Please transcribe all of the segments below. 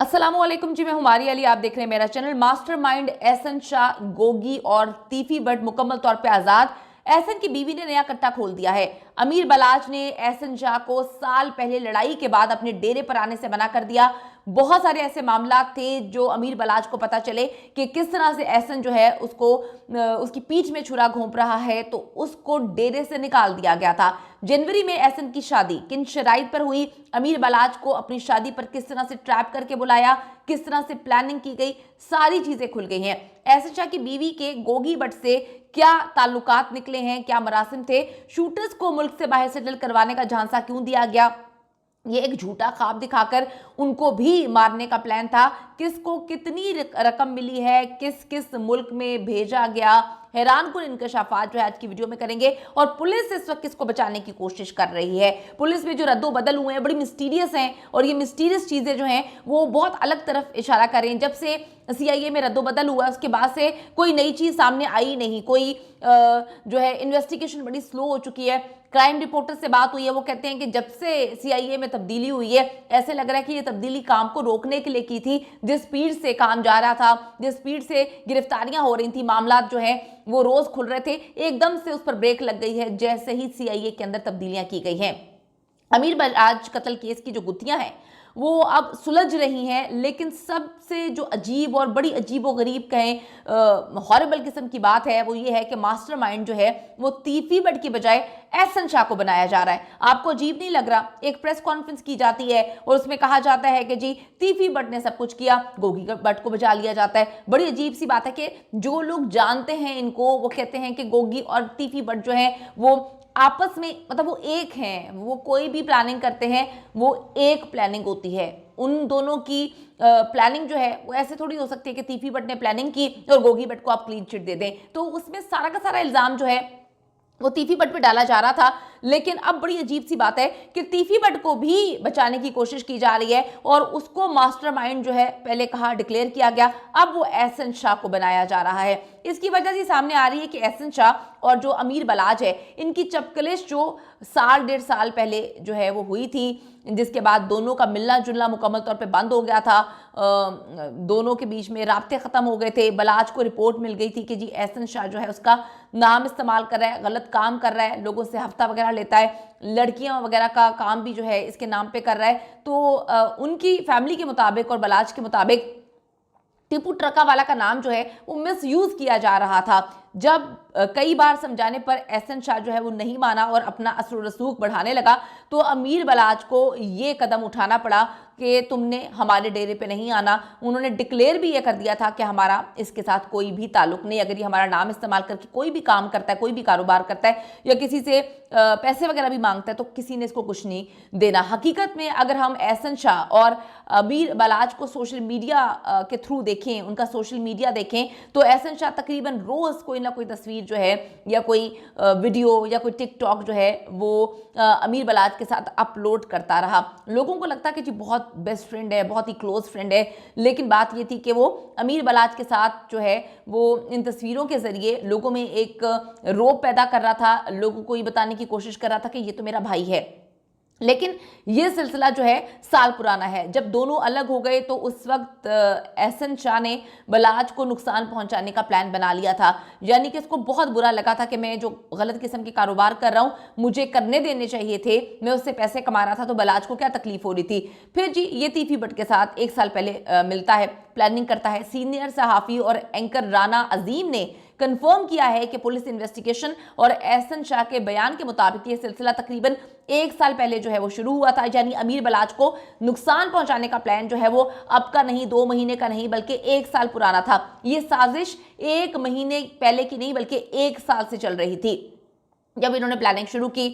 अस्सलामुअलैकुम जी, मैं हुमारी अली। आप देख रहे हैं मेरा चैनल। मास्टरमाइंड एहसन शाह, गोगी और तीफी बट मुकम्मल तौर पे आजाद। एहसन की बीवी ने नया कट्टा खोल दिया है। अमीर बलाच ने एहसन शाह को साल पहले लड़ाई के बाद अपने डेरे पर आने से मना कर दिया। बहुत सारे ऐसे मामला थे जो अमीर बलाच को पता चले कि किस तरह से एहसन जो है उसको उसकी पीठ में छुरा घोंप रहा है, तो उसको डेरे से निकाल दिया गया था। जनवरी में एहसन की शादी किन शराइत पर हुई, अमीर बलाच को अपनी शादी पर किस तरह से ट्रैप करके बुलाया, किस तरह से प्लानिंग की गई, सारी चीजें खुल गई हैं। एहसन शाह की बीवी के गोगी भट्ट से क्या ताल्लुकात निकले हैं, क्या मरासिम थे, शूटर्स को मुल्क से बाहर सेटल करवाने का झांसा क्यों दिया गया, ये एक झूठा ख्वाब दिखाकर उनको भी मारने का प्लान था, किसको कितनी रकम मिली है, किस किस मुल्क में भेजा गया, हैरानकुन इंकशाफात जो है आज की वीडियो में करेंगे। और पुलिस इस वक्त किसको बचाने की कोशिश कर रही है, पुलिस में जो रद्दो बदल हुए हैं बड़ी मिस्टीरियस हैं, और ये मिस्टीरियस चीजें जो हैं वो बहुत अलग तरफ इशारा कर रही हैं। जब से CIA में रद्दो बदल हुआ उसके बाद से कोई नई चीज सामने आई नहीं, कोई जो है इन्वेस्टिगेशन बड़ी स्लो हो चुकी है। क्राइम रिपोर्टर से बात हुई है, वो कहते हैं कि जब से CIA में तब्दीली हुई है ऐसे लग रहा है कि ये तब्दीली काम को रोकने के लिए की थी। जिस स्पीड से काम जा रहा था, जिस स्पीड से गिरफ्तारियां हो रही थी, मामला जो है वो रोज खुल रहे थे, एकदम से उस पर ब्रेक लग गई है जैसे ही CIA के अंदर तब्दीलियां की गई हैं। अमीर बजाज कत्ल केस की जो गुत्थियां हैं वो अब सुलझ रही हैं, लेकिन सबसे जो अजीब और बड़ी अजीब व गरीब कहें हॉरिबल किस्म की बात है वो ये है कि मास्टरमाइंड जो है वो तीफी बट की बजाय एहसन शाह को बनाया जा रहा है। आपको अजीब नहीं लग रहा? एक प्रेस कॉन्फ्रेंस की जाती है और उसमें कहा जाता है कि जी तीफी बट ने सब कुछ किया, गोगी बट को बचा लिया जाता है। बड़ी अजीब सी बात है कि जो लोग जानते हैं इनको वो कहते हैं कि गोगी और तीफी बट जो है वो आपस में मतलब वो एक हैं, वो कोई भी प्लानिंग करते हैं वो एक प्लानिंग होती है। उन दोनों की प्लानिंग जो है वो ऐसे थोड़ी हो सकती है कि तीफी बट ने प्लानिंग की और गोगी बट को आप क्लीन चिट दे दें। तो उसमें सारा का सारा इल्जाम जो है वो तीफी बट पे डाला जा रहा था। लेकिन अब बड़ी अजीब सी बात है कि तीफी बट को भी बचाने की कोशिश की जा रही है और उसको मास्टरमाइंड जो है पहले कहा डिक्लेयर किया गया, अब वो एहसन शाह को बनाया जा रहा है। इसकी वजह से सामने आ रही है कि एहसन शाह और जो अमीर बलाज है इनकी चपकलिश जो साल डेढ़ साल पहले जो है वो हुई थी, जिसके बाद दोनों का मिलना जुलना मुकम्मल तौर पे बंद हो गया था। दोनों के बीच में राब्ते ख़त्म हो गए थे। बलाज को रिपोर्ट मिल गई थी कि जी एहसन शाह जो है उसका नाम इस्तेमाल कर रहा है, गलत काम कर रहा है, लोगों से हफ्ता वगैरह लेता है, लड़कियां वगैरह का काम भी जो है इसके नाम पे कर रहा है। तो उनकी फैमिली के मुताबिक और बलाज के मुताबिक टीपू ट्रका वाला का नाम जो है वो मिस यूज किया जा रहा था। जब कई बार समझाने पर एहसन शाह जो है वो नहीं माना और अपना असर रसूख बढ़ाने लगा, तो अमीर बलाज को ये कदम उठाना पड़ा कि तुमने हमारे डेरे पे नहीं आना। उन्होंने डिक्लेयर भी ये कर दिया था कि हमारा इसके साथ कोई भी ताल्लुक नहीं, अगर ये हमारा नाम इस्तेमाल करके कोई भी काम करता है, कोई भी कारोबार करता है या किसी से पैसे वगैरह भी मांगता है तो किसी ने इसको कुछ नहीं देना। हकीकत में अगर हम एहसन शाह और अमीर बलाज को सोशल मीडिया के थ्रू देखें, उनका सोशल मीडिया देखें, तो एहसन शाह तकरीबन रोज़ कोई ना कोई तस्वीर जो है या कोई वीडियो या कोई टिकटॉक जो है वो अमीर बलाज के साथ अपलोड करता रहा। लोगों को लगता कि जी बहुत बेस्ट फ्रेंड है, बहुत ही क्लोज फ्रेंड है, लेकिन बात ये थी कि वो अमीर बलाज के साथ जो है वो इन तस्वीरों के ज़रिए लोगों में एक रौब पैदा कर रहा था, लोगों को ये बताने की कोशिश कर रहा था कि ये तो मेरा भाई है। लेकिन ये सिलसिला जो है साल पुराना है। जब दोनों अलग हो गए तो उस वक्त एहसन शाह ने बलाज को नुकसान पहुंचाने का प्लान बना लिया था। यानी कि इसको बहुत बुरा लगा था कि मैं जो गलत किस्म के कारोबार कर रहा हूं मुझे करने देने चाहिए थे, मैं उससे पैसे कमा रहा था तो बलाज को क्या तकलीफ हो रही थी। फिर जी ये तीफी बट के साथ एक साल पहले मिलता है, प्लानिंग करता है। सीनियर सहाफ़ी और एंकर राना अजीम ने कंफर्म किया है कि पुलिस इन्वेस्टिगेशन और एहसन शाह के बयान के मुताबिक ये सिलसिला तकरीबन एक साल पहले जो है वो शुरू हुआ था। यानी अमीर बलाज को नुकसान पहुंचाने का प्लान जो है वो अब का नहीं, 2 महीने का नहीं, बल्कि 1 साल पुराना था। ये साजिश 1 महीने पहले की नहीं बल्कि 1 साल से चल रही थी। जब इन्होंने प्लानिंग शुरू की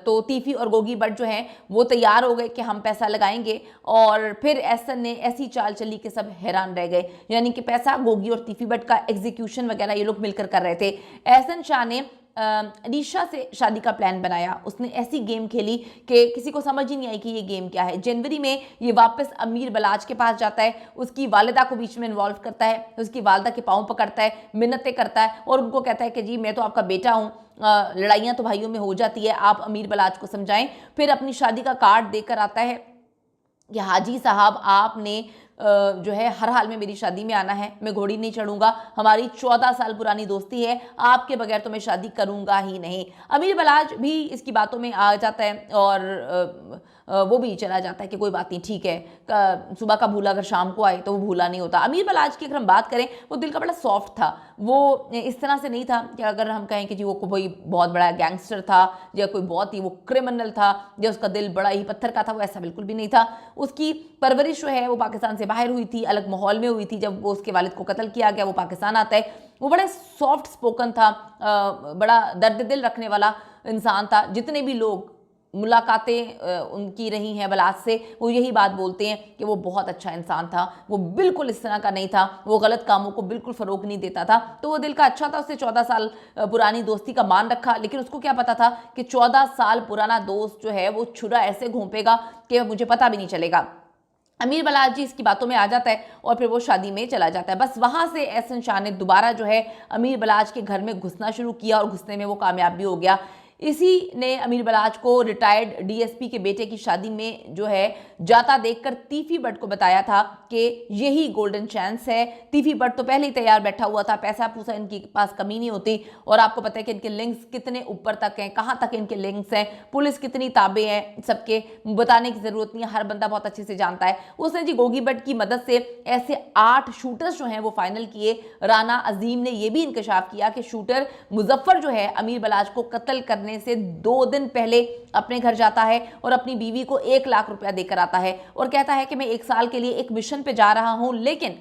तो तीफी और गोगी बट जो हैं वो तैयार हो गए कि हम पैसा लगाएंगे, और फिर एहसन ने ऐसी चाल चली कि सब हैरान रह गए। यानी कि पैसा गोगी और तीफी बट का एग्जीक्यूशन वगैरह ये लोग मिलकर कर रहे थे। एहसन शाह ने अनीशा से शादी का प्लान बनाया। उसने ऐसी गेम खेली कि किसी को समझ ही नहीं आई कि ये गेम क्या है। जनवरी में ये वापस अमीर बलाज के पास जाता है, उसकी वालिदा को बीच में इन्वॉल्व करता है, उसकी वालिदा के पाँव पकड़ता है, मिन्नतें करता है और उनको कहता है कि जी मैं तो आपका बेटा हूँ, लड़ाइयाँ तो भाइयों में हो जाती है, आप अमीर बलाज को समझाएं। फिर अपनी शादी का कार्ड देकर आता है कि हाजी साहब आपने जो है हर हाल में मेरी शादी में आना है, मैं घोड़ी नहीं चढ़ूंगा, हमारी 14 साल पुरानी दोस्ती है, आपके बगैर तो मैं शादी करूंगा ही नहीं। अमीर बलाज भी इसकी बातों में आ जाता है और वो भी चला जाता है कि कोई बात नहीं, ठीक है, सुबह का भूला अगर शाम को आए तो वो भूला नहीं होता। अमीर बलाज की अगर हम बात करें, वो दिल का बड़ा सॉफ्ट था, वो इस तरह से नहीं था कि अगर हम कहें कि जी वो कोई बहुत बड़ा गैंगस्टर था या कोई बहुत ही वो क्रिमिनल था या उसका दिल बड़ा ही पत्थर का था, वो ऐसा बिल्कुल भी नहीं था। उसकी परवरिश जो है वो पाकिस्तान से बाहर हुई थी, अलग माहौल में हुई थी। जब वो उसके वालिद को कत्ल किया गया, वो पाकिस्तान आता है, वो बड़ा सॉफ्ट स्पोकन था, बड़ा दर्द दिल रखने वाला इंसान था। जितने भी लोग मुलाकातें उनकी रही हैं बलाज से, वो यही बात बोलते हैं कि वो बहुत अच्छा इंसान था, वो बिल्कुल इस तरह का नहीं था, वो गलत कामों को बिल्कुल फ़रोग नहीं देता था। तो वो दिल का अच्छा था, उससे 14 साल पुरानी दोस्ती का मान रखा, लेकिन उसको क्या पता था कि 14 साल पुराना दोस्त जो है वो छुरा ऐसे घोंपेगा कि मुझे पता भी नहीं चलेगा। अमीर बलाज जी इसकी बातों में आ जाता है और फिर वो शादी में चला जाता है। बस वहाँ से एहसन शाह ने दोबारा जो है अमीर बलाज के घर में घुसना शुरू किया और घुसने में वो कामयाब भी हो गया। इसी ने अमीर बलाज को रिटायर्ड डीएसपी के बेटे की शादी में जो है जाता देखकर तीफी भट्ट को बताया था कि यही गोल्डन चांस है। तीफी भट्ट तो पहले ही तैयार बैठा हुआ था, पैसा पूसा इनके पास कमी नहीं होती, और आपको पता है कि इनके लिंक्स कितने ऊपर तक हैं, कहाँ तक इनके लिंक्स हैं, पुलिस कितनी ताबे हैं, सबके बताने की जरूरत नहीं है, हर बंदा बहुत अच्छे से जानता है। उसने जी गोगी भट्ट की मदद से ऐसे 8 शूटर्स जो हैं वो फाइनल किए। राना अजीम ने यह भी इंकशाफ किया कि शूटर मुजफ्फर जो है अमीर बलाज को कत्ल करने से 2 दिन पहले अपने घर जाता है और अपनी बीवी को 1 लाख रुपया देकर आता है और कहता है कि मैं 1 साल के लिए एक मिशन पे जा रहा हूं, लेकिन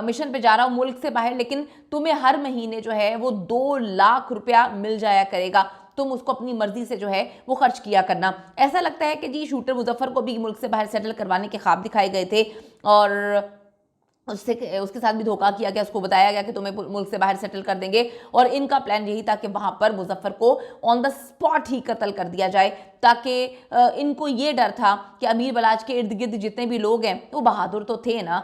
मिशन पे जा रहा हूं मुल्क से बाहर, लेकिन तुम्हें हर महीने जो है वो 2 लाख रुपया मिल जाया करेगा, तुम उसको अपनी मर्जी से जो है वो खर्च किया करना। ऐसा लगता है कि जी शूटर मुजफ्फर को भी मुल्क से बाहर सेटल करवाने के ख्वाब दिखाए गए थे और उसके साथ भी धोखा किया गया, उसको बताया गया कि तुम्हें मुल्क से बाहर सेटल कर देंगे, और इनका प्लान यही था कि वहां पर मुजफ्फर को ऑन द स्पॉट ही कत्ल कर दिया जाए, ताकि इनको ये डर था कि अमीर बलाज के इर्द गिर्द जितने भी लोग हैं वो बहादुर तो थे ना,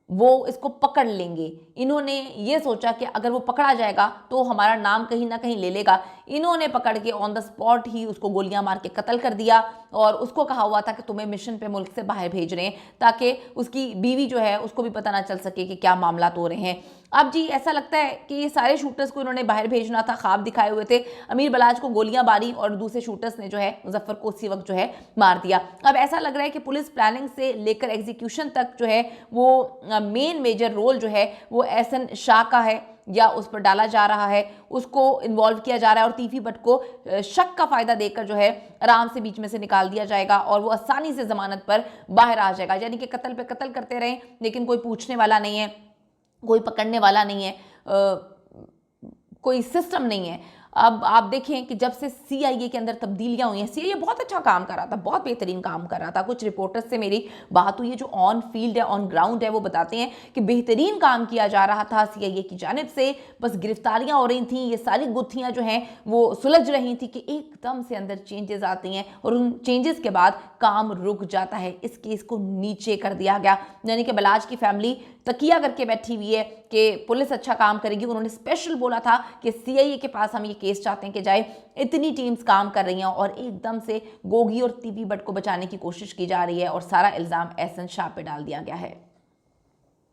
वो इसको पकड़ लेंगे। इन्होंने ये सोचा कि अगर वो पकड़ा जाएगा तो हमारा नाम कहीं ना कहीं ले लेगा। इन्होंने पकड़ के ऑन द स्पॉट ही उसको गोलियां मार के कत्ल कर दिया और उसको कहा हुआ था कि तुम्हें मिशन पे मुल्क से बाहर भेज रहे हैं, ताकि उसकी बीवी जो है उसको भी पता ना चल सके कि क्या मामला हो रहे हैं। अब जी ऐसा लगता है कि ये सारे शूटर्स को इन्होंने बाहर भेजना था, ख्वाब दिखाए हुए थे। अमीर बलाज को गोलियां मारी और दूसरे शूटर्स ने जो है मुजफ्फर को उसी वक्त जो है मार दिया। अब ऐसा लग रहा है कि पुलिस प्लानिंग से लेकर एग्जीक्यूशन तक जो है वो मेन मेजर रोल जो है वो एहसन शाह का है, या उस पर डाला जा रहा है, उसको इन्वॉल्व किया जा रहा है, और तीफी भट्ट को शक का फायदा देकर जो है आराम से बीच में से निकाल दिया जाएगा और वो आसानी से जमानत पर बाहर आ जाएगा। यानी कि कत्ल पे कत्ल करते रहे, लेकिन कोई पूछने वाला नहीं है, कोई पकड़ने वाला नहीं है, कोई सिस्टम नहीं है। अब आप देखें कि जब से सीआईए के अंदर तब्दीलियां हुई हैं, सीआईए बहुत अच्छा काम कर रहा था, बहुत बेहतरीन काम कर रहा था। कुछ रिपोर्टर्स से मेरी बात हुई है जो ऑन फील्ड है, ऑन ग्राउंड है, वो बताते हैं कि बेहतरीन काम किया जा रहा था सीआईए की जानिब से। बस गिरफ्तारियां हो रही थी, ये सारी गुत्थियां जो हैं वो सुलझ रही थी कि एकदम से अंदर चेंजेस आती हैं और उन चेंजेस के बाद काम रुक जाता है। इस केस को नीचे कर दिया गया, यानी कि बलाज की फैमिली तकिया करके बैठी हुई है कि पुलिस अच्छा काम करेगी। उन्होंने स्पेशल बोला था कि सीआईए के पास हम ये केस चाहते हैं कि जाए, इतनी टीम्स काम कर रही हैं और एकदम से गोगी और तीफी भट्ट को बचाने की कोशिश की जा रही है और सारा इल्ज़ाम एहसन शाह पे डाल दिया गया है।